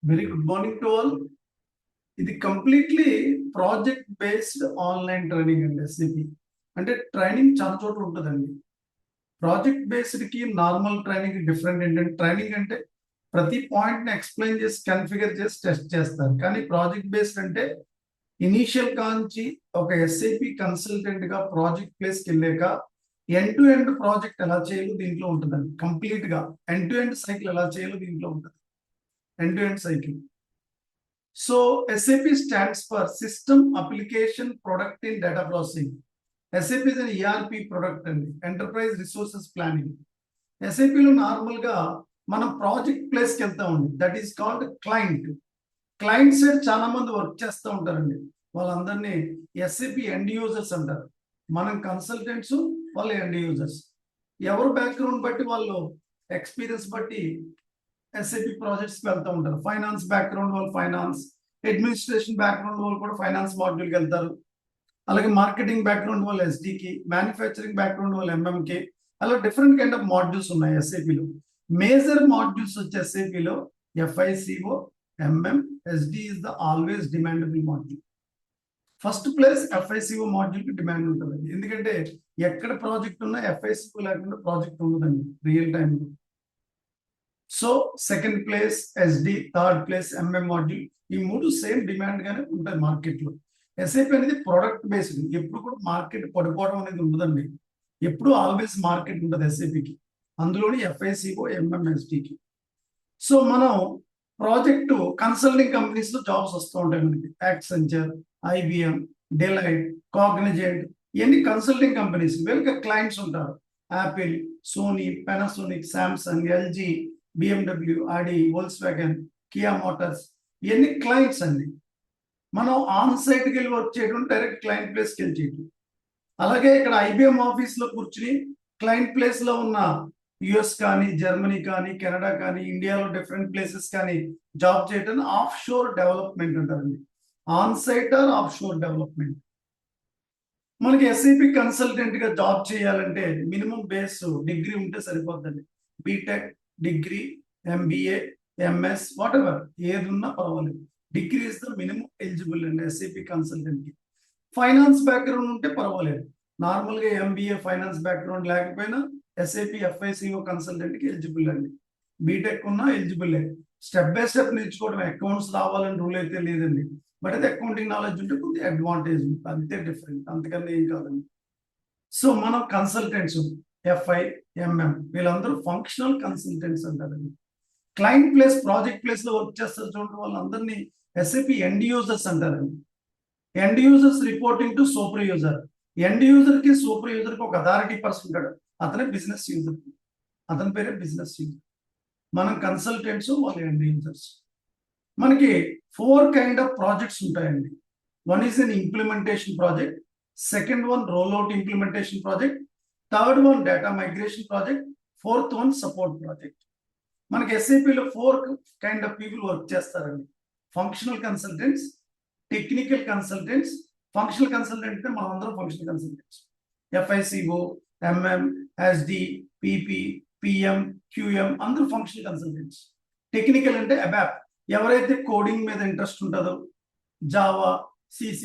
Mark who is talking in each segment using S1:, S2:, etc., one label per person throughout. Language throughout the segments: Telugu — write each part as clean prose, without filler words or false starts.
S1: Very good morning to all. ఇది completely project based online training అండి. ఎస్ఏపి అంటే ట్రైనింగ్ చాలా చోట్ల ఉంటుందండి. ప్రాజెక్ట్ బేస్డ్ కి నార్మల్ ట్రైనింగ్ డిఫరెంట్ ఏంటంటే, ట్రైనింగ్ అంటే ప్రతి పాయింట్ ని ఎక్స్ప్లెయిన్ చేసి కన్ఫిగర్ చేసి టెస్ట్ చేస్తారు. కానీ ప్రాజెక్ట్ బేస్డ్ అంటే ఇనీషియల్ కాంచి ఒక ఎస్ఏపి కన్సల్టెంట్ గా ప్రాజెక్ట్ ప్లేస్ కి వెళ్ళాక ఎండ్ టు ఎండ్ ప్రాజెక్ట్ ఎలా చేయాలో దీంట్లో ఉంటుందండి. కంప్లీట్ గా ఎండ్ టు ఎండ్ సైకిల్ ఎలా చేయాలో దీంట్లో ఉంటుంది. End to end cycle. So SAP stands for System Application Product in Data Processing. SAP is an ERP product అండి, ఎంటర్ప్రైజ్ రిసోర్సెస్ ప్లానింగ్. SAPలో నార్మల్గా మనం ప్రాజెక్ట్ ప్లేస్కి వెళ్తా ఉంది, that is called client. Client side చాలా మంది వర్క్ చేస్తూ ఉంటారండి. వాళ్ళందరినీ SAP ఎండ్ యూజర్స్ అంటారు. మనం కన్సల్టెంట్స్, వాళ్ళు ఎండ్ యూజర్స్. ఎవరు బ్యాక్గ్రౌండ్ బట్టి వాళ్ళు ఎక్స్పీరియన్స్ బట్టి SAP ప్రాజెక్ట్స్కి వెళ్తూ ఉంటారు. ఫైనాన్స్ బ్యాక్గ్రౌండ్ వాళ్ళు ఫైనాన్స్, అడ్మినిస్ట్రేషన్ బ్యాక్గ్రౌండ్ వాళ్ళు కూడా ఫైనాన్స్ మాడ్యూల్కి వెళ్తారు. అలాగే మార్కెటింగ్ బ్యాక్గ్రౌండ్ వాళ్ళు ఎస్డికి, మ్యానుఫ్యాక్చరింగ్ బ్యాక్గ్రౌండ్ వాళ్ళు ఎంఎంకి, అలా డిఫరెంట్ కైండ్ ఆఫ్ మాడ్యూల్స్ ఉన్నాయి ఎస్ఏపిలో. మేజర్ మాడ్యూల్స్ వచ్చే ఎస్ఏపిలో FICO, MM, SD is the always demandable module. First place FICO module కి డిమాండ్ ఉంటుంది. ఎందుకంటే ఎక్కడ ప్రాజెక్ట్ ఉన్నా FICO లేకుండా ప్రాజెక్ట్ ఉండదండి రియల్ టైంలో. So second place SD, third place MM module. ఈ మూడు సేమ్ డిమాండ్ గానే ఉంటాయి మార్కెట్ లో. ఎస్ఏపి అనేది ప్రొడక్ట్ బేస్డ్, ఎప్పుడు కూడా మార్కెట్ పడిపోవడం అనేది ఉండదండి. ఎప్పుడు ఆల్వేస్ మార్కెట్ ఉంటుంది ఎస్ఏపికి, అందులోని FICO, MM, SDకి. సో మనం ప్రాజెక్టు కన్సల్టింగ్ కంపెనీస్ లో జాబ్స్ వస్తూ ఉంటాయి మనకి. యాక్సెంచర్, IBM, డెలైట్, కాగ్నిజెంట్, ఇవన్నీ కన్సల్టింగ్ కంపెనీస్. వీళ్ళకి క్లయింట్స్ ఉంటారు. Apple, Sony, Panasonic, Samsung, LG, BMW, Audi, Volkswagen, Kia Motors, ఇవన్నీ క్లయింట్స్ అండి. మనం ఆన్ సైట్కి వెళ్ళి వర్క్ చేయడం, డైరెక్ట్ క్లయింట్ ప్లేస్కి వెళ్ళి చేయడం. అలాగే ఇక్కడ IBM ఆఫీస్లో కూర్చుని క్లయింట్ ప్లేస్లో ఉన్న US కానీ, జర్మనీ కానీ, కెనడా కానీ, ఇండియాలో డిఫరెంట్ ప్లేసెస్ కానీ జాబ్ చేయడం ఆఫ్ షోర్ డెవలప్మెంట్ అంటారండి. On site or offshore development. మనకి ఎస్ఏపి కన్సల్టెంట్ గా జాబ్ చేయాలంటే మినిమం బేస్ డిగ్రీ ఉంటే సరిపోద్దండి. BTech, degree, MBA, MS, whatever ఏది ఉన్నా పర్వాలేదు. Degree is the minimum eligible అండి ఎస్ఏపి కన్సల్టెంట్ కి. ఫైనాన్స్ బ్యాక్గ్రౌండ్ ఉంటే పర్వాలేదు. నార్మల్ గా MBA ఫైనాన్స్ బ్యాక్గ్రౌండ్ లేకపోయినా SAP FICO కన్సల్టెంట్ కి ఎలిజిబుల్ అండి. బీటెక్ ఉన్నా ఎలిజిబుల్. స్టెప్ బై స్టెప్ నేర్చుకోవడం, అకౌంట్స్ రావాలని రూల్ అయితే లేదండి. బట్ అది అకౌంటింగ్ నాలెడ్జ్ ఉంటే కొద్దిగా అడ్వాంటేజ్ ఉంటుంది, అంతే డిఫరెంట్, అంతకన్నా ఏం కాదండి. సో మనం కన్సల్టెంట్స్ FI, MM వీళ్ళందరూ ఫంక్షనల్ కన్సల్టెంట్స్ అంటారండి. క్లయింట్ ప్లేస్, ప్రాజెక్ట్ ప్లేస్ లో వర్క్ చేస్తారు చూడండి, వాళ్ళందరినీ SAP ఎండ్ యూజర్స్ అంటారండి. End users reporting to super user. End user కి సూపర్ యూజర్ కి ఒక అథారిటీ పర్సన్ ఉంటాడు, అతనే బిజినెస్ యూజర్, అతని పేరే బిజినెస్ యూజర్. మనం కన్సల్టెంట్స్, వాళ్ళు ఎండ్ యూజర్స్. మనకి 4 కైండ్ ఆఫ్ ప్రాజెక్ట్స్ ఉంటాయండి. One is an implementation project, second one roll out implementation project, third one data migration project, fourth one support project. మనకి ఎస్ఏపిలో 4 కైండ్ ఆఫ్ పీపుల్ వర్క్ చేస్తారండి. Functional consultants, technical consultants. Functional consultant అంటే మనం అందరం functional consultants. FICO, MM, SD, PP, PM, QM అందరూ ఫంక్షనల్ కన్సల్టెంట్స్. టెక్నికల్ అంటే అబాప్, ఎవరైతే కోడింగ్ మీద ఇంట్రెస్ట్ ఉంటుందో, జావా, CC+,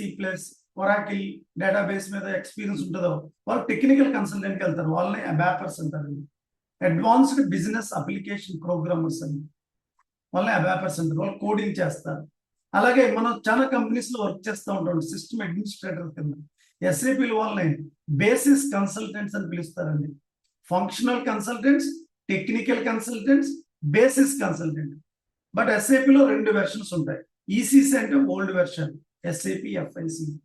S1: ఒరాకిల్ డేటాబేస్ మీద ఎక్స్పీరియన్స్ ఉంటుందో వాళ్ళు టెక్నికల్ కన్సల్టెంట్కి వెళ్తారు, వాళ్ళని అబాపర్స్ అంటారండి. అడ్వాన్స్డ్ బిజినెస్ అప్లికేషన్ ప్రోగ్రామర్స్ అని వాళ్ళని అబాపర్స్ అంటారు, వాళ్ళు కోడింగ్ చేస్తారు. అలాగే మనం చాలా కంపెనీస్ లో వర్క్ చేస్తూ ఉంటాం సిస్టమ్ అడ్మినిస్ట్రేటర్ కింద. ఎస్ఏపీలు వాళ్ళని బేసిస్ కన్సల్టెంట్స్ అని పిలుస్తారండి. Functional consultants, technical consultants, basis consultant. But ఎస్ఏపిలో 2 వెర్షన్స్ ఉంటాయి. ECC అంటే old version, SAP FICO.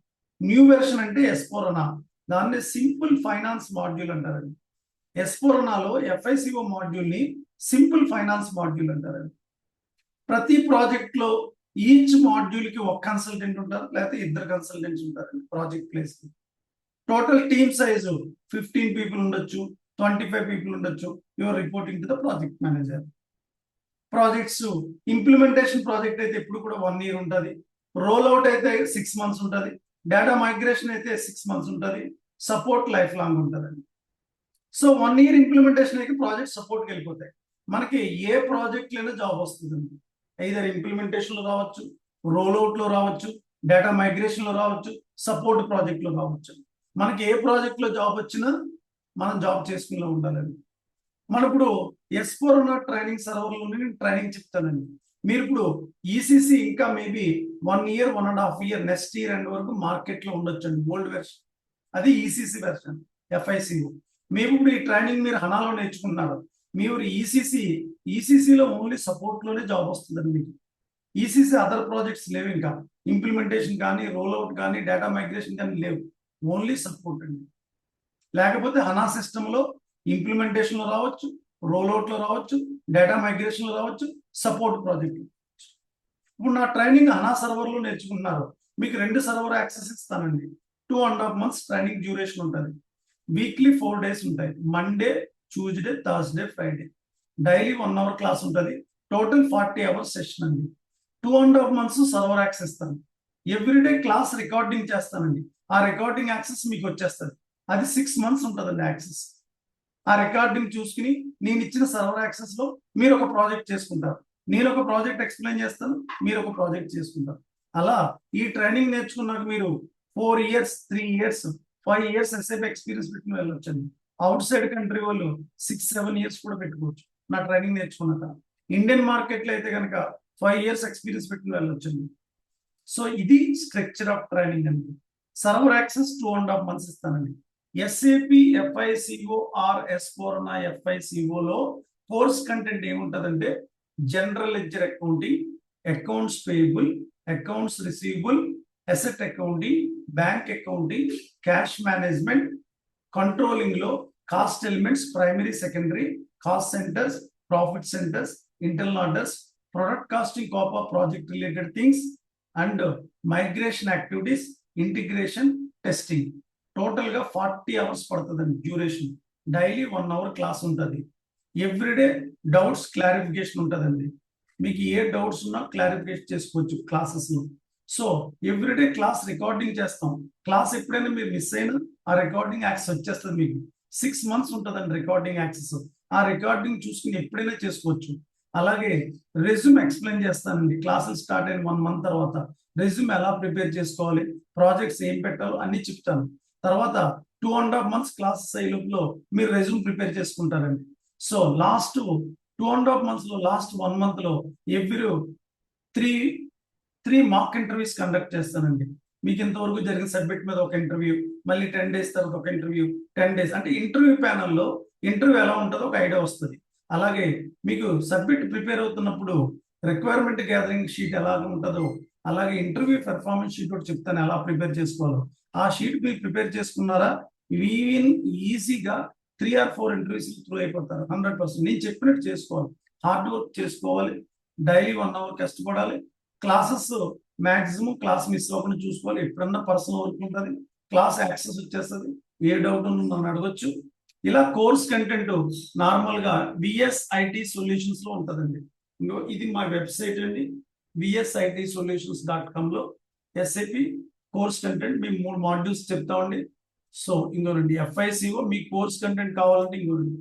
S1: New version అంటే S/4HANA, దాన్ని సింపుల్ ఫైనాన్స్ మాడ్యూల్ అంటారండి. S/4HANAలో FICO మాడ్యూల్ ని సింపుల్ ఫైనాన్స్ మాడ్యూల్ అంటారండి. ప్రతి ప్రాజెక్ట్ లో ఈచ్ మాడ్యూల్ కి ఒక కన్సల్టెంట్ ఉంటారు, లేకపోతే 2 కన్సల్టెంట్స్ ఉంటారండి ప్రాజెక్ట్ ప్లేస్ కి. టోటల్ టీమ్ సైజు 15 పీపుల్ ఉండొచ్చు, 25 పీపుల్ ఉండొచ్చు. Your reporting to the project manager. Projects implementation project అయితే ఎప్పుడు కూడా 1 year ఉంటుంది. రోల్ అవుట్ అయితే 6 months ఉంటుంది. డేటా మైగ్రేషన్ అయితే 6 months ఉంటుంది. సపోర్ట్ లైఫ్ లాంగ్ ఉంటుందండి. సో 1 year ఇంప్లిమెంటేషన్ అయితే ప్రాజెక్ట్ సపోర్ట్కి వెళ్ళిపోతాయి. మనకి ఏ ప్రాజెక్ట్ అయినా జాబ్ వస్తుందండి. ఐదర్ ఇంప్లిమెంటేషన్ లో రావచ్చు, రోల్అవుట్ లో రావచ్చు, డేటా మైగ్రేషన్ లో రావచ్చు, సపోర్ట్ ప్రాజెక్ట్ లో రావచ్చు. మనకి ఏ ప్రాజెక్ట్ లో జాబ్ వచ్చినా మనం జాబ్ చేసుకునే ఉండాలండి. మన ఇప్పుడు S4 ఉన్న ట్రైనింగ్ సర్వర్లోనే నేను ట్రైనింగ్ చెప్తానండి. మీరు ఇప్పుడు ఈసీసీ ఇంకా maybe 1 year 1.5 year next year end వరకు మార్కెట్ లో ఉండొచ్చండి. ఓల్డ్ వెర్షన్ అది ఈసీసీ వెర్షన్ FICO. మేము ఇప్పుడు ఈ ట్రైనింగ్ మీరు హనాలో నేర్చుకున్నారు. మీరు ఈసీసీలో ఓన్లీ సపోర్ట్ లోనే జాబ్ వస్తుందండి మీకు. ఈసీసీ అదర్ ప్రాజెక్ట్స్ లేవు, ఇంకా ఇంప్లిమెంటేషన్ కానీ రోల్అవుట్ కానీ డేటా మైగ్రేషన్ కానీ లేవు, ఓన్లీ సపోర్ట్ అండి. లేకపోతే హనా సిస్టమ్ లో ఇంప్లిమెంటేషన్ లో రావచ్చు, రోల్అవుట్ లో రావచ్చు, డేటా మైగ్రేషన్ లో రావచ్చు, సపోర్ట్ ప్రాజెక్ట్. ఇప్పుడు నా ట్రైనింగ్ హనా సర్వర్ లో నేర్చుకున్నారు. మీకు 2 సర్వర్ యాక్సెస్ ఇస్తానండి. 2.5 months ట్రైనింగ్ డ్యూరేషన్ ఉంటుంది. వీక్లీ 4 days ఉంటాయి. Monday, Tuesday, Thursday, Friday. Daily 1 hour class ఉంటుంది. టోటల్ 40 hours సెషన్ అండి. 2.5 months సర్వర్ యాక్సెస్ ఇస్తాను. ఎవ్రీడే క్లాస్ రికార్డింగ్ చేస్తానండి. ఆ రికార్డింగ్ యాక్సెస్ మీకు వచ్చేస్తుంది. అది 6 months ఉంటుందండి యాక్సెస్. ఆ రికార్డింగ్ చూసుకుని నేను ఇచ్చిన సర్వర్ యాక్సెస్ లో మీరు ఒక ప్రాజెక్ట్ చేసుకుంటారు. నేను ఒక ప్రాజెక్ట్ ఎక్స్ప్లెయిన్ చేస్తాను, మీరు ఒక ప్రాజెక్ట్ చేసుకుంటారు. అలా ఈ ట్రైనింగ్ నేర్చుకున్నాక మీరు 4 years 3 years 5 years SAP experience పెట్టుకుని వెళ్ళొచ్చండి. అవుట్ సైడ్ కంట్రీ వాళ్ళు 6-7 years కూడా పెట్టుకోవచ్చు నా ట్రైనింగ్ నేర్చుకున్నాక. ఇండియన్ మార్కెట్ లో అయితే కనుక 5 years ఎక్స్పీరియన్స్ పెట్టుకుని వెళ్ళొచ్చండి. సో ఇది స్ట్రక్చర్ ఆఫ్ ట్రైనింగ్ అండి. సర్వర్ యాక్సెస్ 2.5 months ఇస్తానండి. SAP FICO ఆర్ S4 ఉన్న FICO లో కోర్స్ కంటెంట్ ఏముంటదంటే general ledger accounting, accounts payable, accounts receivable, asset accounting, bank accounting, cash management, controlling లో cost elements, primary secondary, cost centres, profit centres, internal orders, product costing, COPA project related things and migration activities, integration, testing. Total గా 40 hours పడుతుందండి డ్యూరేషన్. డైలీ 1 hour క్లాస్ ఉంటుంది. ఎవ్రీడే డౌట్స్ క్లారిఫికేషన్ ఉంటుందండి. మీకు ఏ డౌట్స్ ఉన్నా క్లారిఫికేషన్ చేసుకోవచ్చు క్లాసెస్ లో. సో ఎవ్రీడే క్లాస్ రికార్డింగ్ చేస్తాం. క్లాస్ ఎప్పుడైనా మీరు మిస్ అయినా ఆ రికార్డింగ్ యాక్సెస్ వచ్చేస్తుంది మీకు. 6 months ఉంటుందండి రికార్డింగ్ యాక్సెస్. ఆ రికార్డింగ్ చూసుకుని ఎప్పుడైనా చేసుకోవచ్చు. అలాగే రెజ్యూమ్ ఎక్స్ప్లెయిన్ చేస్తానండి. క్లాసులు స్టార్ట్ అయిన 1 month తర్వాత రెజ్యూమ్ ఎలా ప్రిపేర్ చేసుకోవాలి, ప్రాజెక్ట్స్ ఏం పెట్టాలో అన్ని చెప్తాను. తర్వాత 2.5 months క్లాసెస్ అయ్యే లోపల మీరు రెజ్యూమ్ ప్రిపేర్ చేసుకుంటారండి. సో లాస్ట్ 2.5 months లో లాస్ట్ 1 month లో ఎవ్రీ 3 మాక్ ఇంటర్వ్యూస్ కండక్ట్ చేస్తానండి. మీకు ఇంతవరకు జరిగిన సబ్జెక్ట్ మీద ఒక ఇంటర్వ్యూ, మళ్ళీ 10 days తర్వాత ఒక ఇంటర్వ్యూ, 10 days అంటే ఇంటర్వ్యూ ప్యానల్లో ఇంటర్వ్యూ ఎలా ఉంటుందో ఒక ఐడియా వస్తుంది. అలాగే మీకు సబ్జెక్ట్ ప్రిపేర్ అవుతున్నప్పుడు రిక్వైర్మెంట్ గ్యాదరింగ్ షీట్ ఎలా ఉంటుందో, అలాగే ఇంటర్వ్యూ పెర్ఫార్మెన్స్ షీట్ కూడా చెప్తాను ఎలా ప్రిపేర్ చేసుకోవాలో. ఆ షీట్ మీరు ప్రిపేర్ చేసుకున్నారా, ఈవెన్ ఈజీగా 3 or 4 ఇంటర్వ్యూస్ త్రూ అయిపోతారు. 100%. నేను చెప్పినట్టు చేసుకోవాలి, హార్డ్ వర్క్ చేసుకోవాలి, డైలీ 1 hour కష్టపడాలి. క్లాసెస్ మాక్సిమం క్లాస్ మిస్ అవ్వకుండా చూసుకోవాలి. ఎప్పుడన్నా పర్సనల్ వర్క్ ఉంటుంది, క్లాస్ యాక్సెస్ వచ్చేస్తుంది. ఏ డౌట్ ఉన్నా నన్ను అడగొచ్చు. ఇలా కోర్స్ కంటెంట్ నార్మల్ గా VSIT సొల్యూషన్స్ లో ఉంటుందండి. ఇది మా వెబ్సైట్ అండి, VSITsolutions.com లో SAP కోర్స్ కంటెంట్ మేము 3 modules చెప్తామండి. సో ఇంకోనండి FICO మీ కోర్స్ కంటెంట్ కావాలంటే ఇంకోనండి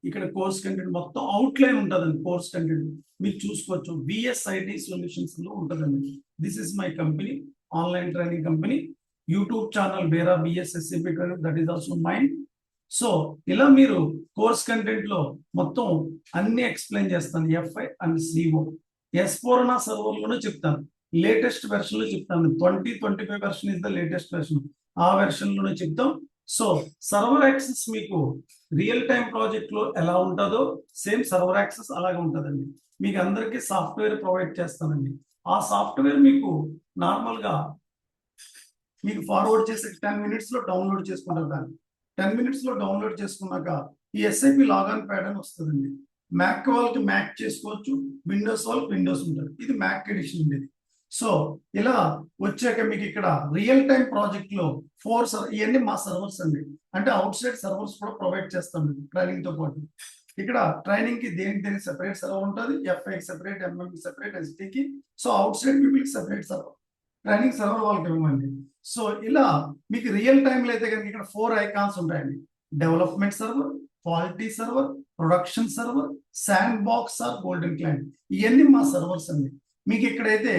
S1: ఇక్కడ కోర్స్ కంటెంట్ మొత్తం అవుట్లైన్ ఉంటుందండి. కోర్స్ కంటెంట్ మీరు చూసుకోవచ్చు. VSIT సొల్యూషన్స్ లో ఉంటుందండి. This is my company, online training company. YouTube channel వేరా BSSAP training, that is also mine. So ఇలా మీరు కోర్స్ కంటెంట్ లో మొత్తం అన్ని ఎక్స్ప్లెయిన్ చేస్తాను. FI and CO. S4 నా సర్వర్ లోనే చెప్తాను. లేటెస్ట్ వెర్షన్ లో చెప్తాను. 2025 version is the latest version. ఆ వెర్షన్ లోనే చెప్తాం. సో సర్వర్ యాక్సెస్ మీకు రియల్ టైం ప్రాజెక్ట్ లో ఎలా ఉంటుందో సేమ్ సర్వర్ యాక్సెస్ అలాగే ఉంటుందండి. మీకు అందరికీ సాఫ్ట్వేర్ ప్రొవైడ్ చేస్తానండి. ఆ సాఫ్ట్వేర్ మీకు నార్మల్ గా మీకు ఫార్వర్డ్ చేసి 10 minutes లో డౌన్లోడ్ చేసుకుంటారు. దాన్ని 10 minutes లో డౌన్లోడ్ చేసుకున్నాక ఈ SAP లాగాన్ ప్యాడ్ అని వస్తుందండి. మ్యాక్ వాళ్ళకి మ్యాక్ చేసుకోవచ్చు, విండోస్ వాళ్ళకి విండోస్ ఉంటుంది. ఇది మ్యాక్ ఎడిషన్ ఉండేది. సో ఇలా వచ్చాక మీకు ఇక్కడ రియల్ టైం ప్రాజెక్ట్ లో 4 ఇవన్నీ మా సర్వర్స్ అండి. అంటే అవుట్ సైడ్ సర్వర్స్ కూడా ప్రొవైడ్ చేస్తాం ట్రైనింగ్ తో పాటు. ఇక్కడ ట్రైనింగ్ కి దేనికి సెపరేట్ సర్వర్ ఉంటుంది, FI separate, MM separate, ST కి. సో అవుట్ సైడ్ పీపుల్ కి సెపరేట్ సర్వర్, ట్రైనింగ్ సర్వర్ వాళ్ళకి ఇవ్వండి. సో ఇలా మీకు రియల్ టైంలో అయితే కనుక ఇక్కడ 4 icons ఉంటాయండి. Development server, quality server, production server, sandbox or golden client. ఇవన్నీ మా సర్వర్స్ అండి. మీకు ఇక్కడైతే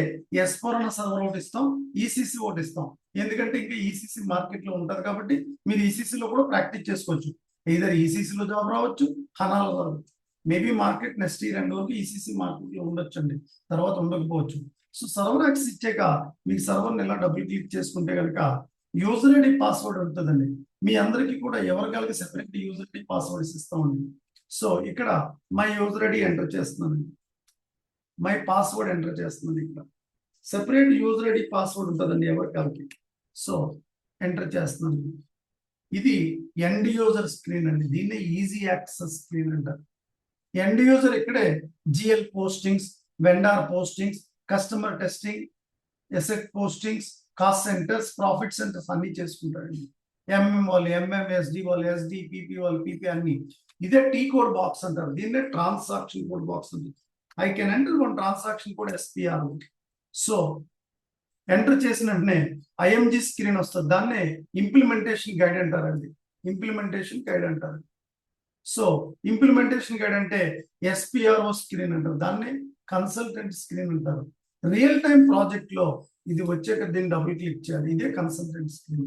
S1: S4 అన్న సర్వర్ ఒకటి ఇస్తాం, ఈసీసీ ఒకటి ఇస్తాం. ఎందుకంటే ఇంకా ఈసీసీ మార్కెట్ లో ఉంటది కాబట్టి మీరు ఈసీసీలో కూడా ప్రాక్టీస్ చేసుకోవచ్చు. ఇదర్ ఈసీసీలో జాబ్ రావచ్చు, హనాలో రావచ్చు. Maybe market next year end వరకు ఈసీసీ మార్కెట్ లో ఉండొచ్చండి, తర్వాత ఉండకపోవచ్చు. సో సర్వర్ యాక్సెస్ ఇచ్చాక మీకు సర్వర్ని ఎలా డబుల్ క్లిక్ చేసుకుంటే కనుక యూజర్ ఐడి పాస్వర్డ్ ఉంటుందండి. మీ అందరికీ కూడా ఎవరికాలకి సెపరేట్ యూజర్ ఐడి పాస్వర్డ్స్ ఇస్తామండి. సో ఇక్కడ మై యూజర్ ఐడి ఎంటర్ చేస్తున్నానండి, మై పాస్వర్డ్ ఎంటర్ చేస్తున్నాను. ఇక్కడ సెపరేట్ యూజర్ ఐడి పాస్వర్డ్ ఉంటుందండి ఎవరికాలకి. సో ఎంటర్ చేస్తున్నాను. ఇది ఎండ్ యూజర్ స్క్రీన్ అండి, దీన్ని ఈజీ యాక్సెస్ స్క్రీన్ అంటారు. ఎండ్ యూజర్ ఇక్కడే GL postings, vendor postings, customer testing, asset postings, cost centres, profit centres అన్ని చేసుకుంటారండి. ఎంఎం వాళ్ళు ఎంఎం, ఎస్డి వాళ్ళు ఎస్డి, పిపి వాళ్ళు పిపి అన్ని. ఇదే టీ కోడ్ బాక్స్ అంటారు, దీన్నే ట్రాన్సాక్షన్ కోడ్ బాక్స్ ఉంది. I can enter one transaction code SPR. So enter చేసిన వెంటనే ఐఎంజి స్క్రీన్ వస్తుంది, దాన్నే ఇంప్లిమెంటేషన్ గైడ్ అంటారండి. ఇంప్లిమెంటేషన్ గైడ్ అంటారు. సో ఇంప్లిమెంటేషన్ గైడ్ అంటే ఎస్పిఆర్ఓ స్క్రీన్ అంటారు, దాన్నే కన్సల్టెంట్ స్క్రీన్ అంటారు. రియల్ టైం ప్రాజెక్ట్ లో ఇది వచ్చాక దీన్ని డబుల్ క్లిక్ చేయాలి, ఇదే కన్సల్టెంట్ స్క్రీన్.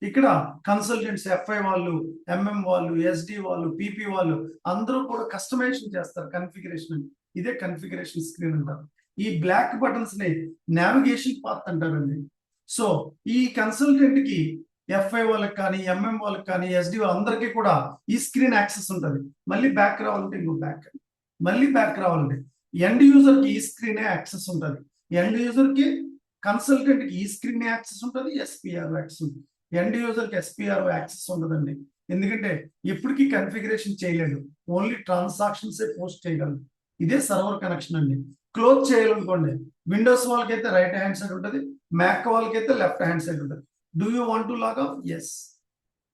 S1: ఇక్కడ కన్సల్టెంట్స్ ఎఫ్ఐ వాళ్ళు, ఎంఎం వాళ్ళు, ఎస్డి వాళ్ళు, పిపి వాళ్ళు అందరూ కూడా కస్టమైజేషన్ చేస్తారు, కన్ఫిగరేషన్. ఇదే కన్ఫిగరేషన్ స్క్రీన్ అంటారు. ఈ బ్లాక్ బటన్స్ ని నావిగేషన్ పాత్ అంటారండి. సో ఈ కన్సల్టెంట్ కి ఎఫ్ఐ వాళ్ళకి కానీ, ఎంఎం వాళ్ళకి కానీ, ఎస్డి అందరికీ కూడా ఈ స్క్రీన్ యాక్సెస్ ఉంటుంది. మళ్ళీ బ్యాక్ రావాలంటే ఇంకో బ్యాక్, మళ్ళీ బ్యాక్ రావాలంటే ఎండ్ యూజర్ కి ఈ స్క్రీనే యాక్సెస్ ఉంటుంది. ఎండ్ యూజర్ కి కన్సల్టెంట్ కి ఈ స్క్రీన్ యాక్సెస్ ఉంటుంది, ఎస్పిఆర్ యాక్సెస్ ఉంటుంది. ఎండ్ యూజర్ కి ఎస్పిఆర్ యాక్సెస్ ఉండదండి, ఎందుకంటే ఎప్పటికీ కన్ఫిగరేషన్ చేయలేదు, ఓన్లీ ట్రాన్సాక్షన్స్ పోస్ట్ చేయగలరు. ఇదే సర్వర్ కనెక్షన్ అండి. క్లోజ్ చేయాలనుకోండి, విండోస్ వాళ్ళకైతే రైట్ హ్యాండ్ సైడ్ ఉంటుంది, మ్యాక్ వాళ్ళకైతే లెఫ్ట్ హ్యాండ్ సైడ్ ఉంటుంది. Do you want to log off? Yes.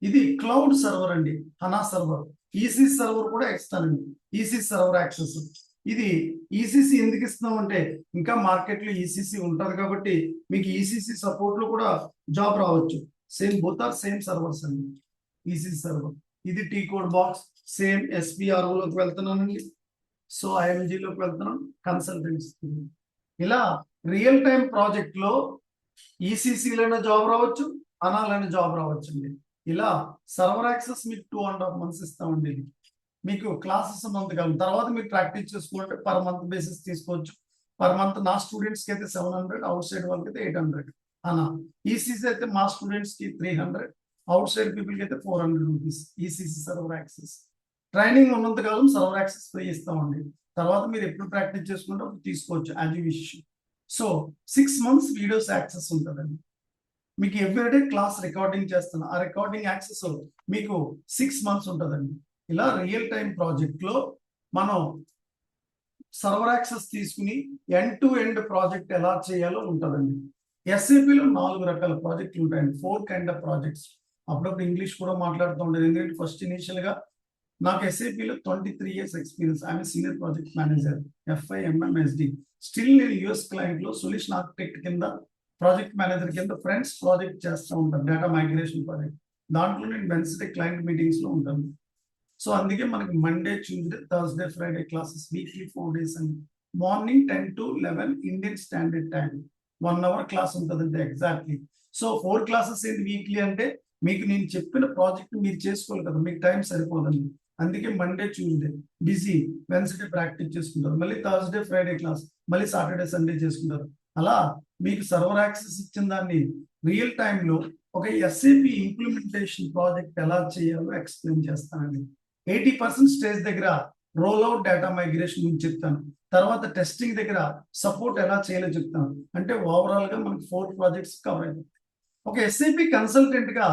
S1: ఇది క్లౌడ్ సర్వర్ అండి, హనా సర్వర్. ఈసీ సర్వర్ కూడా ఇస్తానండి, ఈసీ సర్వర్ యాక్సెస్. ఇది ఈసీసీ ఎందుకు ఇస్తున్నాం అంటే ఇంకా మార్కెట్ లో ఈసీసీ ఉంటది కాబట్టి మీకు ఈసీసీ సపోర్ట్ లో కూడా జాబ్ రావచ్చు. Same both are same servers అండి. ఈసీ సర్వర్ ఇది T code box, same SPRO లోకి వెళ్తున్నానండి. సో ఐఎంజీ లోకి వెళ్తున్నాను, కన్సల్టెంట్స్. ఇలా రియల్ టైం ప్రాజెక్ట్ లో ఈసీసీలైనా జాబ్ రావచ్చు, అనాలైన జాబ్ రావచ్చు అండి. ఇలా సర్వర్ యాక్సెస్ మీకు 2.5 months ఇస్తామండి. మీకు క్లాసెస్ ఉన్నంతకాలం, తర్వాత మీరు ప్రాక్టీస్ చేసుకుంటే పర్ మంత్ బేసిస్ తీసుకోవచ్చు. పర్ మంత్ నా స్టూడెంట్స్ కి అయితే 700, అవుట్ సైడ్ వాళ్ళకి అయితే 800 అనా. ఈసీసీ అయితే మా స్టూడెంట్స్ కి 300, అవుట్ సైడ్ పీపుల్ కి అయితే 400 rupees ECC server access. Training ఉన్నంతకాలం సర్వర్ యాక్సెస్ ఫ్రీ ఇస్తామండి. తర్వాత మీరు ఎప్పుడు ప్రాక్టీస్ చేసుకుంటే అప్పుడు తీసుకోవచ్చు as you wish. So 6 months videos access ఉంటుందండి. మీకు ఎవ్రీడే క్లాస్ రికార్డింగ్ చేస్తున్నా, ఆ రికార్డింగ్ యాక్సెస్ మీకు 6 months ఉంటుందండి. ఇలా రియల్ టైం ప్రాజెక్ట్ లో మనం సర్వర్ యాక్సెస్ తీసుకుని ఎండ్ టు ఎండ్ ప్రాజెక్ట్ ఎలా చేయాలో ఉంటుందండి. ఎస్ఏపిలో 4 రకాల ప్రాజెక్టులు ఉంటాయండి, 4 kind of ప్రాజెక్ట్స్. అప్పుడప్పుడు ఇంగ్లీష్ కూడా మాట్లాడుతూ ఉండేది, ఎందుకంటే ఫస్ట్ ఇనిషియల్ గా నాకు ఎస్ఏపిలో 23 years experience. I'm senior project manager, FI, MM, SD. Still నేను యుఎస్ క్లయింట్ లో సొల్యూషన్ ఆర్కిటెక్ట్ కింద, ప్రాజెక్ట్ మేనేజర్ కింద ఫ్రెండ్స్ ప్రాజెక్ట్ చేస్తూ ఉంటాను, డేటా మైగ్రేషన్ ప్రాజెక్ట్. దాంట్లో నేను వెన్స్డే క్లయింట్ మీటింగ్స్ లో ఉంటాను. సో అందుకే మనకి Monday, Tuesday, Thursday, Friday classes weekly 4 days అండి. Morning 10 to 11 Indian standard time 1 hour class ఉంటుందండి ఎగ్జాక్ట్లీ. సో 4 classes ఏంటి వీక్లీ అంటే మీకు నేను చెప్పిన ప్రాజెక్ట్ మీరు చేసుకోవాలి కదా, మీకు టైం సరిపోదండి. అందుకే Monday, Tuesday busy, Wednesday practice చేసుకుంటారు, మళ్ళీ థర్స్డే, ఫ్రైడే క్లాస్, మళ్ళీ సాటర్డే, సండే చేసుకుంటారు. అలా మీకు సర్వర్ యాక్సెస్ ఇచ్చిన దాన్ని రియల్ టైంలో ఒక ఎస్ఏపి ఇంప్లిమెంటేషన్ ప్రాజెక్ట్ ఎలా చేయాలో ఎక్స్ప్లెయిన్ చేస్తానండి. 80% స్టేజ్ దగ్గర రోల్ అవుట్ డేటా మైగ్రేషన్ గురించి చెప్తాను, తర్వాత టెస్టింగ్ దగ్గర సపోర్ట్ ఎలా చేయాలో చెప్తాను. అంటే ఓవరాల్ గా మనకి 4 projects కవర్ అయిపోతాయి. ఒక ఎస్ఏపి కన్సల్టెంట్ గా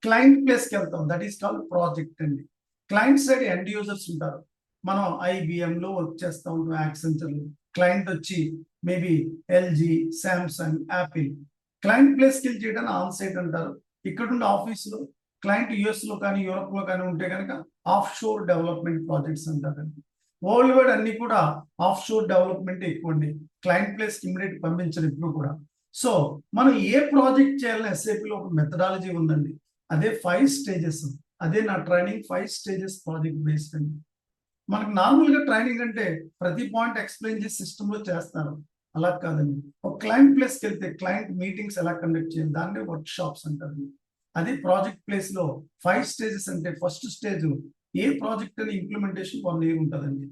S1: క్లయింట్ ప్లేస్ కి వెళ్తాం, దట్ ఈస్ కాల్డ్ ప్రాజెక్ట్ అండి. క్లయింట్ సైడ్ ఎండ్ యూజర్స్ ఉంటారు. మనం ఐబిఎం లో వర్క్ చేస్తూ ఉంటాం, యాక్సెంచర్ లో. క్లయింట్ వచ్చి maybe LG, Samsung, Apple. Client ప్లేస్కి వెళ్ళి చేయడానికి ఆన్ సైట్ అంటారు. ఇక్కడ నుండి ఆఫీసులో క్లయింట్ యుఎస్ లో కానీ, యూరోప్ లో కానీ ఉంటే కనుక ఆఫ్ షోర్ డెవలప్మెంట్ ప్రాజెక్ట్స్ అంటారండి. వరల్డ్ వైడ్ అన్ని కూడా ఆఫ్ షోర్ డెవలప్మెంట్ ఎక్కువ అండి, క్లయింట్ ప్లేస్ కి ఇమీడియట్ పంపించరు ఇప్పుడు కూడా. సో మనం ఏ ప్రాజెక్ట్ చేయాలని ఎస్ఏపిలో ఒక మెథడాలజీ ఉందండి, అదే 5 stages. అదే నా ట్రైనింగ్ 5 స్టేజెస్ ప్రాజెక్ట్ బేస్డ్ అండి. మనకు నార్మల్గా ట్రైనింగ్ అంటే ప్రతి పాయింట్ ఎక్స్ప్లెయిన్ చేసి సిస్టంలో చేస్తారు, అలా కాదండి. ఒక క్లయింట్ ప్లేస్కి వెళ్తే క్లయింట్ మీటింగ్స్ ఎలా కండక్ట్ చేయాలి దాన్నే వర్క్ షాప్స్ అంటారు. అదే ప్రాజెక్ట్ ప్లేస్ లో 5 స్టేజెస్ అంటే ఫస్ట్ స్టేజ్ ఏ ప్రాజెక్ట్ అని ఇంప్లిమెంటేషన్ 1 year ఉంటుందండి.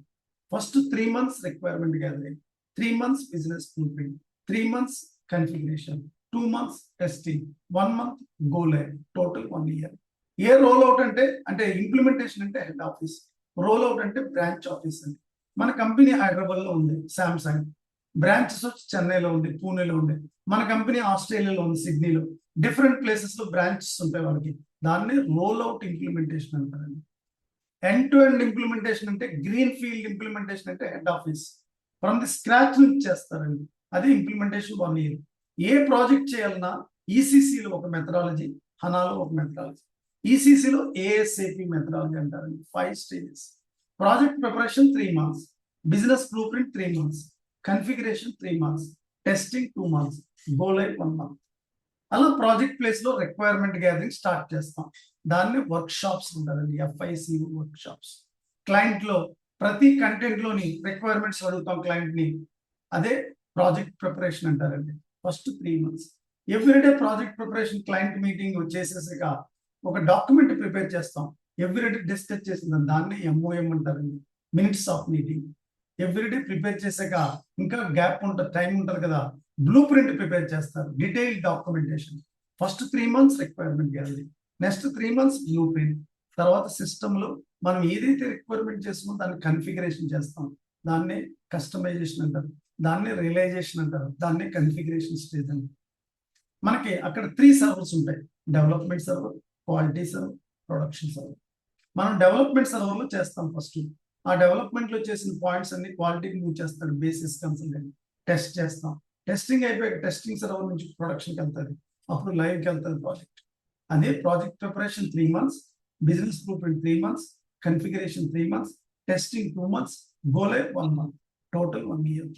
S1: First 3 months requirement gathering, 3 months business blueprint, 3 months configuration, 2 months testing, 1 month go live, total 1 year. ఏ రోల్ అవుట్ అంటే ఇంప్లిమెంటేషన్ అంటే హెడ్ ఆఫీస్, రోల్ అవుట్ అంటే బ్రాంచ్ ఆఫీస్ అండి. మన కంపెనీ హైదరాబాద్ లో ఉంది సామ్సంగ్, బ్రాంచెస్ వచ్చి చెన్నైలో ఉంది, పూణేలో ఉంది. మన కంపెనీ ఆస్ట్రేలియాలో ఉంది, సిడ్నీలో. డిఫరెంట్ ప్లేసెస్ లో బ్రాంచెస్ ఉంటాయి వాళ్ళకి. దాన్ని రోల్ అవుట్ ఇంప్లిమెంటేషన్ అంటారండి. ఎండ్ టు ఎండ్ ఇంప్లిమెంటేషన్ అంటే గ్రీన్ ఫీల్డ్ ఇంప్లిమెంటేషన్ అంటే head office from the scratch నుంచి చేస్తారండి. అది ఇంప్లిమెంటేషన్ 1 year. ఏ ప్రాజెక్ట్ చేయాలన్నా ఈసీసీలో ఒక మెథడాలజీ, హనాలో ఒక మెథడాలజీ. ఈసీసీలో ఏఎస్ఏపి మెథడాలజీ అంటారండి. 5 stages. Project preparation 3 months, business blueprint 3 months, configuration 3 months, testing 2 months, go live 1 month. అలా ప్రాజెక్ట్ ప్లేస్ లో రిక్వైర్మెంట్ గ్యాదరింగ్ స్టార్ట్ చేస్తాం. దాన్ని వర్క్ షాప్స్ ఉంటారండి, FIC వర్క్ షాప్స్. క్లయింట్ లో ప్రతి కంటెంట్ లోని రిక్వైర్మెంట్స్ అడుగుతాం క్లయింట్ ని. అదే ప్రాజెక్ట్ ప్రిపరేషన్ అంటారండి. First 3 months everyday project preparation, client meeting వచ్చేసేసాక ఒక డాక్యుమెంట్ ప్రిపేర్ చేస్తాం. ఎవ్రీడే డిస్కస్ చేసిన దాన్ని MOM అంటారండి, minutes of meeting. Everyday prepare చేసాక ఇంకా గ్యాప్ ఉంటుంది, టైం ఉంటుంది కదా, బ్లూ ప్రింట్ ప్రిపేర్ చేస్తారు, detail documentation. First 3 months requirement gathering, next 3 months blue print. తర్వాత సిస్టమ్ లో మనం ఏదైతే రిక్వైర్మెంట్ చేస్తున్నామో దాన్ని కన్ఫిగరేషన్ చేస్తాం. దాన్నే కస్టమైజేషన్ అంటారు, దాన్నే రియలైజేషన్ అంటారు, దాన్నే కన్ఫిగరేషన్ స్టేజ్ అంటారు. మనకి అక్కడ 3 సర్వర్స్ ఉంటాయి, development server, quality server, production server. మనం డెవలప్మెంట్ సర్వర్ లో చేస్తాం ఫస్ట్. ఆ డెవలప్మెంట్ లో చేసిన పాయింట్స్ అన్ని క్వాలిటీకి మూవ్ చేస్తాడు బేసిస్ కన్సల్టెంట్. టెస్ట్ చేస్తాం, టెస్టింగ్ అయిపోయాక టెస్టింగ్ సర్వర్ నుంచి ప్రొడక్షన్కి వెళ్తుంది, అప్పుడు లైవ్కి వెళ్తుంది ప్రాజెక్ట్. అదే project preparation 3 months, business blueprint 3 months, configuration 3 months, testing 2 months, go live 1 month, total 1 year.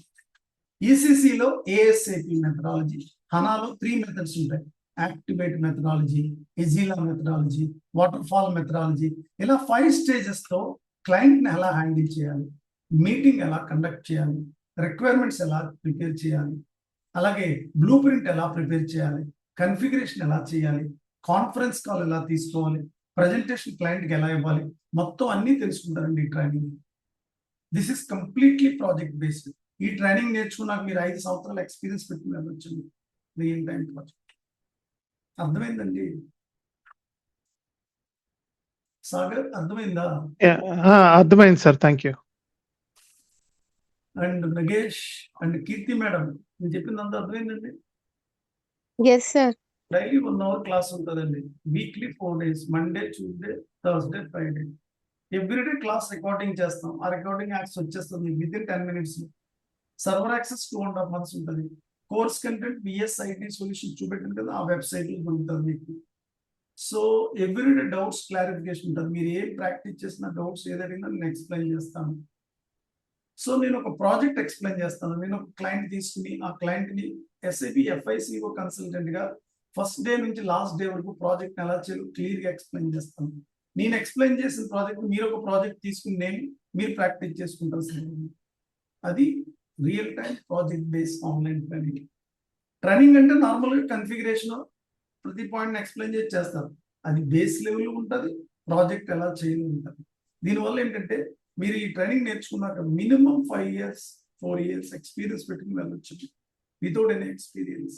S1: ఈసీసీలో ఏఎస్ఏపి మెథడాలజీ, హనాలో 3 methods ఉంటాయి, activate methodology, agile methodology, waterfall methodology. ఇలా 5 stages తో క్లయింట్ ని ఎలా హ్యాండిల్ చేయాలి, మీటింగ్ ఎలా కండక్ట్ చేయాలి, రిక్వైర్మెంట్స్ ఎలా ప్రిపేర్ చేయాలి, అలాగే బ్లూ ప్రింట్ ఎలా ప్రిపేర్ చేయాలి, కన్ఫిగరేషన్ ఎలా చేయాలి, కాన్ఫరెన్స్ కాల్ ఎలా తీసుకోవాలి, ప్రజెంటేషన్ క్లయింట్కి ఎలా ఇవ్వాలి, మొత్తం అన్ని తెలుసుకుంటారండి ఈ training. This is completely project based. ఈ ట్రైనింగ్ నేర్చుకున్నాక మీరు 5 సంవత్సరాల ఎక్స్పీరియన్స్ పెట్టుకుని వెళ్ళొచ్చు రియల్ టైం ప్రాజెక్ట్. అర్థమైందండి సాగర్, అర్థమైందా?
S2: అర్థమైంది sir, thank you.
S1: And Nagesh and Keerthi madam, నేను చెప్పిందంతా అర్థమైందండి?
S3: Yes, sir.
S1: Daily 1 hour class ఉంటుందండి, weekly 4 days, Monday, Tuesday, Thursday, Friday. Everyday class recording చేస్తాం. ఆ రికార్డింగ్ యాక్సెస్ వచ్చేస్తుంది within 10 minutes. Server access 2.5 months ఉంటుంది. కోర్స్ కంటెంట్ BSIT సొల్యూషన్ చూపెట్టింది కదా, ఆ వెబ్సైట్ లో దొరుకుతుంది మీకు. సో ఎవ్రీడే డౌట్స్ క్లారిఫికేషన్ ఉంటుంది. మీరు ఏం ప్రాక్టీస్ చేసిన డౌట్స్ ఏదైనా నేను ఎక్స్ప్లెయిన్ చేస్తాను. సో నేను ఒక ప్రాజెక్ట్ ఎక్స్ప్లెయిన్ చేస్తాను. నేను ఒక క్లయింట్ తీసుకుని ఆ క్లయింట్ ని SAP FICO కన్సల్టెంట్ గా ఫస్ట్ డే నుంచి లాస్ట్ డే వరకు ప్రాజెక్ట్ ఎలా చేయాలో క్లియర్ గా ఎక్స్ప్లెయిన్ చేస్తాను. నేను ఎక్స్ప్లెయిన్ చేసిన ప్రాజెక్ట్ మీరు ఒక ప్రాజెక్ట్ తీసుకుని మీరు ప్రాక్టీస్ చేసుకుంటారు సార్. అది real time project based online training. Training అంటే నార్మల్గా కన్ఫిగరేషన్ ప్రతి పాయింట్ ఎక్స్ప్లెయిన్ చేసి చేస్తారు. అది బేస్ లెవెల్ ఉంటుంది, ప్రాజెక్ట్ ఎలా చేయాలి ఉంటుంది. దీనివల్ల ఏంటంటే మీరు ఈ ట్రైనింగ్ నేర్చుకున్నాక మినిమం 5 years 4 years ఎక్స్పీరియన్స్ పెట్టుకుని వెళ్ళొచ్చు వితౌట్ ఎనీ ఎక్స్పీరియన్స్.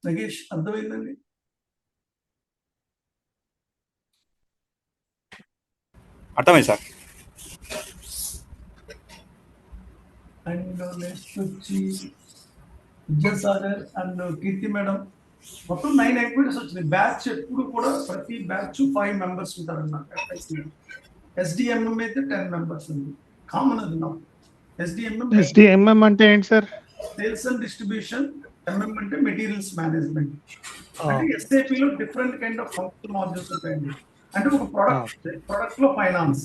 S1: నగేష్, అర్థమైందండి?
S4: అర్థమైంది సార్.
S1: అండ్ నెక్స్ట్ వచ్చి విద్యాసాగర్ అండ్ కీర్తి మేడం, మొత్తం 9 activities వచ్చినాయి. బ్యాచ్ ఎప్పుడు కూడా ప్రతి బ్యాచ్ 5 members ఉంటారన్నమాట. SDMM అయితే 10 members ఉంది, కామన్ అది నాకు.
S2: SDMM అంటే ఏంటి sir?
S1: Sales and distribution, MM అంటే మెటీరియల్స్ మేనేజ్మెంట్. అంటే SAP లో different kind of functional modules ఉంటాయండి. అంటే ఒక ప్రొడక్ట్ లో ఫైనాన్స్,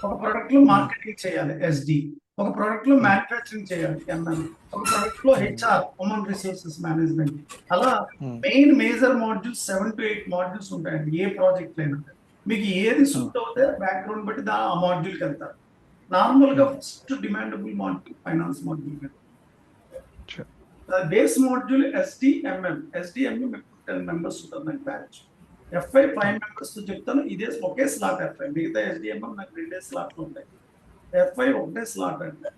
S1: ఒక ప్రొడక్ట్ లో మార్కెటింగ్ చేయాలి SD, ఒక ప్రోడక్ట్ లో మ్యానుఫ్యాక్చరింగ్ చేయాలి ఎంఎం, ఒక ప్రోడక్ట్ లో హెచ్ఆర్ హ్యూమన్ రిసోర్సెస్ మేనేజ్మెంట్, అలా మేజర్ మాడ్యూల్స్ 7 to 8 మాడ్యూల్స్ ఉంటాయండి ఏ ప్రాజెక్ట్ అయినా. మీకు ఏది సూట్ అవుతే బ్యాక్గ్రౌండ్ బట్టి ఆ మాడ్యూల్కి వెళ్తారు. నార్మల్ గా first demandable module finance module. Base module SDMM 10 members ఉంటుంది బ్యాచ్. ఎఫ్ఐ 5 మెంబర్స్ చెప్తాను, ఇదే ఒకే స్లాట్ ఎఫ్ఐ. మిగతా ఎస్డిఎంఎం నాకు 2 స్లాట్లు ఉంటాయి. ఎఫ్ఐ ఒకటే స్లాట్ అండి,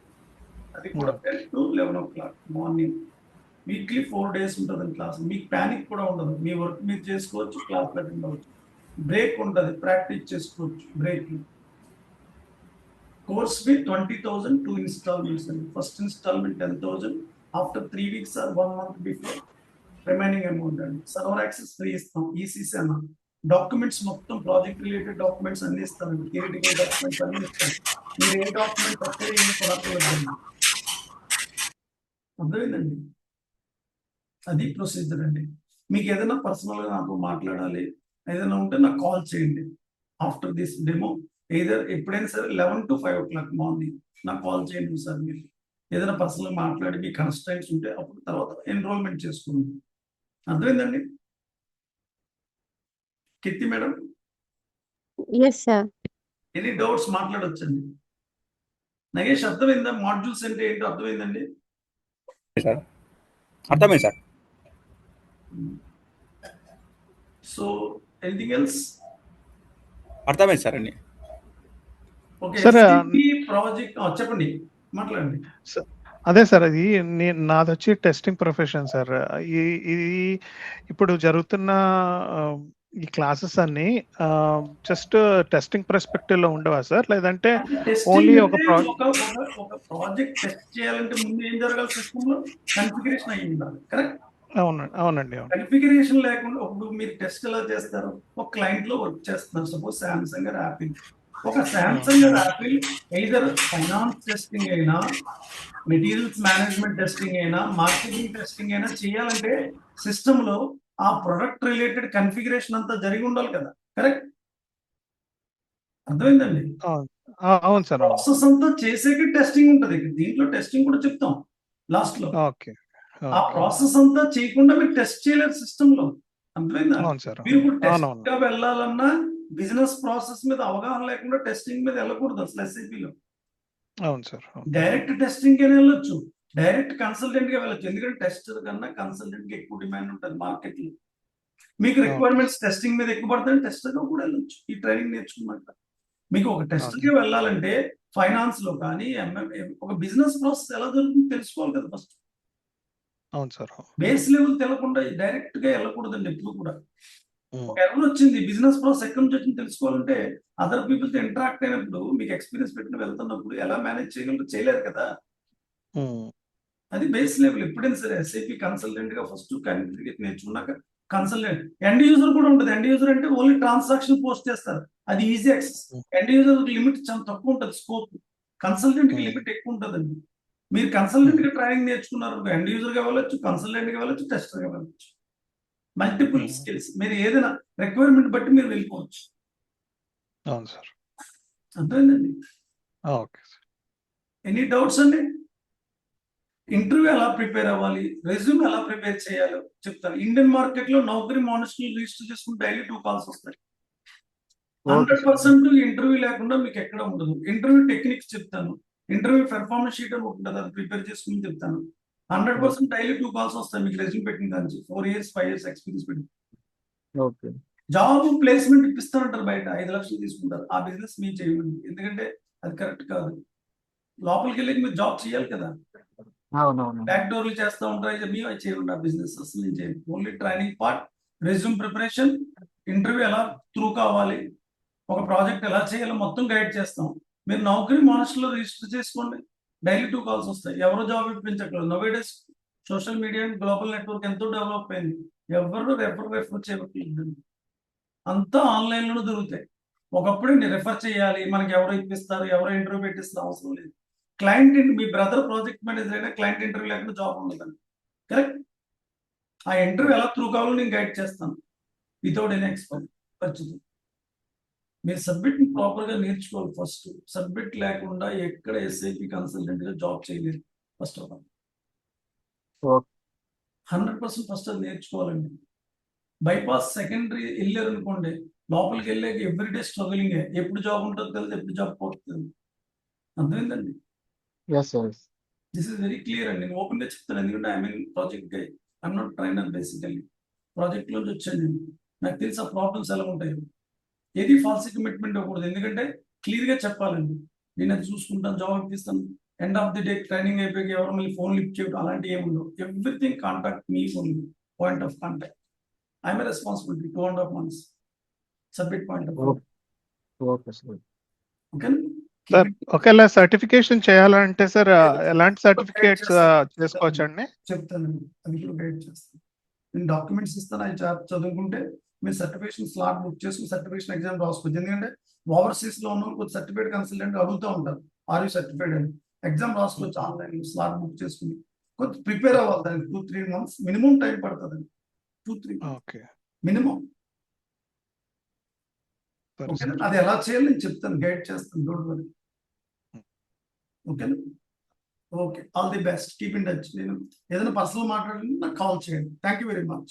S1: అది కూడా 10 to 11 o'clock morning. Weekly 4 days ఉంటుంది క్లాస్. మీకు ప్యానిక్ కూడా ఉండదు, మీ వర్క్ మీరు చేసుకోవచ్చు, క్లాస్ అటెండ్ అవ్వచ్చు. బ్రేక్ ఉంటుంది, ప్రాక్టీస్ చేసుకోవచ్చు బ్రేక్. కోర్స్ ఫీ 20,000, 2 installments అండి. First installment 10,000, after 3 weeks or 1 month before remaining amount అండి. సర్వర్ యాక్సెస్ ఫ్రీ ఇస్తాం, ఈసీసీ అన్న. డాక్యుమెంట్స్ మొత్తం ప్రాజెక్ట్ రిలేటెడ్ డాక్యుమెంట్స్ అన్ని ఇస్తానండి, థియరిటికల్ డాక్యుమెంట్స్ అన్ని ఇస్తాను. మీరు ఏ డాక్యుమెంట్ ఒక్కరే ఏమి కొనక్కర్లేదండి. అర్థమైందండి? అది ప్రొసీజర్ అండి. మీకు ఏదైనా పర్సనల్గా నాతో మాట్లాడాలి ఏదైనా ఉంటే నాకు కాల్ చేయండి. ఆఫ్టర్ దిస్ డెమో ఎప్పుడైనా సరే 11 to 5 o'clock మార్నింగ్ నాకు కాల్ చేయండి సార్. మీరు ఏదైనా పర్సనల్గా మాట్లాడి మీ కన్స్ట్రైంట్స్ ఉంటే అప్పుడు తర్వాత ఎన్రోల్మెంట్ చేసుకోండి. అర్థమైందండి Keerthi madam?
S3: Yes sir.
S1: Any doubts మాట్లాడొచ్చండి. నగేష్ అర్థమైందా? మాడ్యూల్స్ అంటే ఏంటో అర్థమైందండి?
S4: సార్ అర్థమైంది సార్.
S1: So anything else?
S4: అర్థమైంది సార్ అన్ని.
S1: ఓకే
S2: Sir,
S1: ప్రాజెక్ట్ చెప్పండి, మాట్లాడండి.
S2: అదే సార్, అది నాది వచ్చి టెస్టింగ్ ప్రొఫెషన్ సార్. ఇది ఇప్పుడు జరుగుతున్న ఈ క్లాసెస్ అన్ని జస్ట్ టెస్టింగ్ పర్స్పెక్టివ్ లో ఉండవా సార్, లేదంటే ఓన్లీ ఒక
S1: ప్రాజెక్ట్ టెస్ట్ చేయాలంటే ముందు ఏం జరగాలి? సిస్టమ్ లో కన్ఫిగరేషన్ అయ్యి ఉండాలి. కరెక్ట్?
S2: అవునండి.
S1: కన్ఫిగరేషన్ లేకుండా ఇప్పుడు మీరు టెస్ట్ ఎలా చేస్తారు? ఒక క్లయింట్ లో వర్క్ చేస్తున్నారు, సపోజ్ సామ్సంగ్ ఆర్ యాపిల్. ఒక Samsung or Apple either finance testing అయినా, మెటీరియల్స్ మేనేజ్మెంట్ టెస్టింగ్ అయినా, మార్కెటింగ్ టెస్టింగ్ అయినా చేయాలంటే సిస్టమ్ లో ఆ ప్రొడక్ట్ రిలేటెడ్ కన్ఫిగరేషన్ అంతా జరిగి ఉండాలి కదా. కరెక్ట్? అర్థమైందండి?
S2: అవును సార్.
S1: ప్రాసెస్ అంతా చేసేకి టెస్టింగ్ ఉంటుంది. దీంట్లో టెస్టింగ్ కూడా చెప్తాం లాస్ట్ లో.
S2: ఓకే.
S1: ఆ ప్రాసెస్ అంతా చేయకుండా మీరు టెస్ట్ చేయలేరు సిస్టమ్ లో. అర్థమైందా? మీరు ఇప్పుడు టెస్ట్ గా వెళ్ళాలన్నా బిజినెస్ ప్రాసెస్ మీద అవగాహన లేకుండా టెస్టింగ్ మీద వెళ్ళకూడదు అసలు ఎస్ఐపిలో.
S2: అవును సార్.
S1: డైరెక్ట్ టెస్టింగ్ కి వెళ్ళొచ్చు, డైరెక్ట్ కన్సల్టెంట్ గా వెళ్ళొచ్చు. ఎందుకంటే టెస్టర్ కన్నా కన్సల్టెంట్ కి ఎక్కువ డిమాండ్ ఉంటుంది మార్కెట్ లో. మీకు రిక్వైర్మెంట్స్ టెస్టింగ్ మీద ఎక్కువ పడతాయి, టెస్టర్ గా కూడా వెళ్ళొచ్చు ఈ ట్రైనింగ్ నేర్చుకున్నాక. మీకు ఒక టెస్టర్ గా వెళ్ళాలంటే ఫైనాన్స్ లో కానీ ఒక బిజినెస్ ప్రాసెస్ ఎలా జరుగుతుందో తెలుసుకోవాలి కదా ఫస్ట్.
S2: అవును సార్.
S1: బేస్ లెవెల్ తెలకుండా డైరెక్ట్ గా వెళ్ళకూడదండి ఎప్పుడు కూడా. ఒక ఎర్రర్ వచ్చింది, బిజినెస్ ప్రాసెస్ ఎక్కడి నుంచి వచ్చింది తెలుసుకోవాలంటే అదర్ పీపుల్ తో ఇంటరాక్ట్ అయినప్పుడు, మీకు ఎక్స్పీరియన్స్ పెట్టిన వెళ్తున్నప్పుడు ఎలా మేనేజ్ చేయగలరు? చేయలేరు కదా. అది బేస్ లెవెల్. ఎప్పుడైనా సరే ఎస్ఐపి కన్సల్టెంట్ గా ఫస్ట్ కన్ఫిగరేషన్ నేర్చుకున్నాక కన్సల్టెంట్. ఎండ్ యూజర్ కూడా ఉంటుంది. ఎండ్ యూజర్ అంటే ఓన్లీ ట్రాన్సాక్షన్ పోస్ట్ చేస్తారు, అది easy access. End user limit చాలా తక్కువ ఉంటుంది, స్కోప్. కన్సల్టెంట్ కి లిమిట్ ఎక్కువ ఉంటుందండి. మీరు కన్సల్టెంట్ గా ట్రైనింగ్ నేర్చుకున్నారు, ఎండ్ యూజర్ గా వెళ్ళొచ్చు, కన్సల్టెంట్ గా వెళ్ళొచ్చు, టెస్టర్ గా వెళ్ళొచ్చు. Multiple skills. మీరు ఏదైనా రిక్వైర్మెంట్ బట్టి మీరు వెళ్ళిపోవచ్చు.
S2: అవును సార్.
S1: అర్థమైందండి?
S2: ఓకే.
S1: ఎనీ డౌట్స్ అండి? ఇంటర్వ్యూ ఎలా ప్రిపేర్ అవ్వాలి, రెజ్యూమ్ ఎలా ప్రిపేర్ చేయాలో చెప్తాను. ఇండియన్ మార్కెట్ లో నౌకరీ మానిస్టర్లు రిజిస్టర్ చేసుకుని డైలీ 2 calls వస్తాయి. 100% ఇంటర్వ్యూ లేకుండా మీకు ఎక్కడ ఉండదు. ఇంటర్వ్యూ టెక్నిక్స్ చెప్తాను, ఇంటర్వ్యూ పెర్ఫార్మెన్స్ షీట్ అని ఉంటుంది, అది ప్రిపేర్ చేసుకుని చెప్తాను. 100% డైలీ 2 calls వస్తాయి మీకు రెజ్యూమ్ పెట్టిన దానికి. 4 years 5 years ఎక్స్పీరియన్స్ పెట్టి. జాబ్ ప్లేస్మెంట్ ఇప్పిస్తానంటారు, బయట 5 లక్షలు తీసుకుంటారు. ఆ బిజినెస్ మీరు చేయండి, ఎందుకంటే అది కరెక్ట్ కాదు. లోపలికి వెళ్ళి మీరు జాబ్ చేయాలి కదా. బ్యాక్ డోర్లు చేస్తూ ఉంటారు, మేము అది చేయండి. ఆ బిజినెస్ అసలు నేను చేయండి. Only training part, resume preparation, interview ఎలా త్రూ కావాలి, ఒక ప్రాజెక్ట్ ఎలా చేయాలో మొత్తం గైడ్ చేస్తాం. మీరు నౌకరీ మానిస్టర్లో రిజిస్టర్ చేసుకోండి, డైలీ 2 calls వస్తాయి. ఎవరు జాబ్ ఇప్పించట్లేదు. Nowadays social media global network ఎంతో డెవలప్ అయింది, ఎవరు రెఫర్ చేయట్లేదు. అంతా ఆన్లైన్ లోనే దొరుకుతాయి. ఒకప్పుడు రెఫర్ చేయాలి, మనకి ఎవరు ఇప్పిస్తారు, ఎవరు ఇంటర్వ్యూ పెట్టిస్తారు అవసరం లేదు. క్లయింట్ మీ బ్రదర్ ప్రాజెక్ట్ మేనేజర్ అయినా క్లయింట్ ఇంటర్వ్యూ లేకుండా జాబ్ ఉండదండి. కరెక్ట్? ఆ ఇంటర్వ్యూ ఎలా త్రూ కావాలో నేను గైడ్ చేస్తాను వితౌట్ ఎనీ ఎక్స్పర్ట్. మీరు సబ్మిట్ ప్రాపర్ గా నేర్చుకోవాలి. ఫస్ట్ సబ్మిట్ లేకుండా ఎక్కడ ఎస్ఐపి కన్సల్టెంట్ గా జాబ్ చేయలేదు. First of all
S5: okay
S1: 100% first అది నేర్చుకోవాలండి. బైపాస్ సెకండరీ వెళ్ళారు అనుకోండి, లోపలికి వెళ్ళాక ఎవ్రీడే స్ట్రగులింగ్, ఎప్పుడు జాబ్ ఉంటుందో తెలియదు, ఎప్పుడు జాబ్ పోతుంది. అర్థమైందండి?
S5: Yes sir
S1: this is very clear అండి. నేను ఓపెన్ గా చెప్తాను, ఎందుకంటే I mean project guy, I'm not trainer basically. Project లోంచి వచ్చాను నేను, నాకు తెలిసి ఆ ప్రాబ్లమ్స్ ఎలా ఉంటాయి. ఏది ఫాల్స్ కమిట్మెంట్ అవ్వకూడదు, ఎందుకంటే క్లియర్ గా చెప్పాలండి. నేను అది చూసుకుంటాను, జాబ్ ఇప్పిస్తాను, end of the day training అయిపోయి ఎవరు మళ్ళీ ఫోన్ లిఫ్ట్ చేయడం అలాంటివి ఏమి ఉండవు. Everything contact me only, point of contact. I'm responsibility 2.5 months submit point of
S5: okay sir
S1: okay.
S2: Sir ఒకవేళ సర్టిఫికేషన్ చేయాలంటే సార్ ఎలాంటి సర్టిఫికేట్స్ చేసుకోవచ్చండి?
S1: చెప్తానండి, అది కూడా గైడ్ చేస్తాను. నేను డాక్యుమెంట్స్ ఇస్తాను, అవి చదువుకుంటే మీరు సర్టిఫికేషన్ స్లాట్ బుక్ చేసుకుని సర్టిఫికేషన్ ఎగ్జామ్ రాసుకోవచ్చు. ఎందుకంటే ఓవర్సీస్ లో ఉన్న కొద్ది సర్టిఫికేట్ కన్సల్టెంట్ అడుగుతూ ఉంటారు, ఆర్ యూ సర్టిఫైడ్ అని. ఎగ్జామ్ రాసుకోవచ్చు ఆన్లైన్ స్లాట్ బుక్ చేసుకుని. కొంచెం ప్రిపేర్ అవ్వాలి, దానికి 2-3 months మినిమం టైం పడుతుంది. 2-3
S2: ఓకే
S1: మినిమం.
S2: సరే
S1: ఓకేనా?
S2: సార్.
S1: అది ఎలా చేయాలి నేను చెప్తాను, గైడ్ చేస్తాను, డోంట్ వరీ. ఓకేనా? Okay, all the best, keep in touch. నేను ఏదైనా పర్సనల్ మాట్లాడాలంటే నాకు కాల్ చేయండి. Thank you very much.